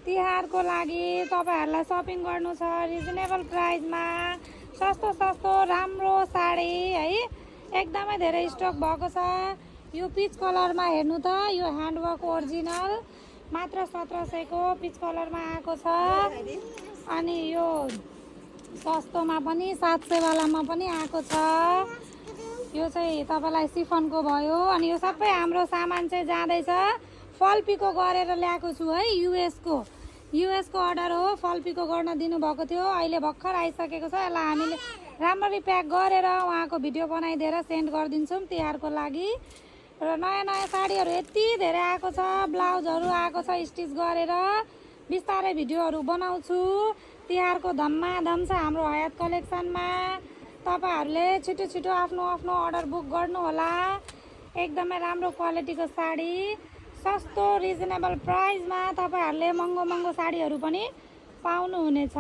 तिहारको लागि तपाईहरुलाई शपिङ गर्नु छ रिजनेबल प्राइसमा सस्तो सस्तो राम्रो साडी है एकदमै धेरै स्टक भएको छ। यो पिच कलरमा हेर्नु त यो ह्यान्डवर्क ओरिजिनल मात्र 1700 को पिच कलरमा आएको छ। अनि यो सस्तोमा पनि 700 वालामा पनि आएको छ। यो चाहिँ तपाईलाई सिफनको भयो। अनि यो सबै हाम्रो सामान चाहिँ जाँदैछ फल पिको गरेर ल्याएको छु है युएस को अर्डर हो। फल पिको गर्न दिनु भएको थियो अहिले भर्खर आइसकेको छ। यसलाई हामीले राम्ररी प्याक गरेर उहाँको भिडियो बनाइदिएर सेन्ड गरिदिन्छौँ तिहारको लागि। र नयाँ नयाँ साडीहरू यति धेरै आएको छ ब्लाउजहरू आएको छ स्टिच गरेर बिस्तारै भिडियोहरू बनाउँछु। तिहारको धम्माधम छ हाम्रो हयात कलेक्सनमा। तपाईहरुले छिटो छिटो आफ्नो आफ्नो अर्डर बुक गर्नु होला। एकदमै राम्रो क्वालिटीको साडी सस्तो रिजनेबल प्राइसमा तपाईहरुले महँगो महँगो साडीहरू पनि पाउनुहुनेछ।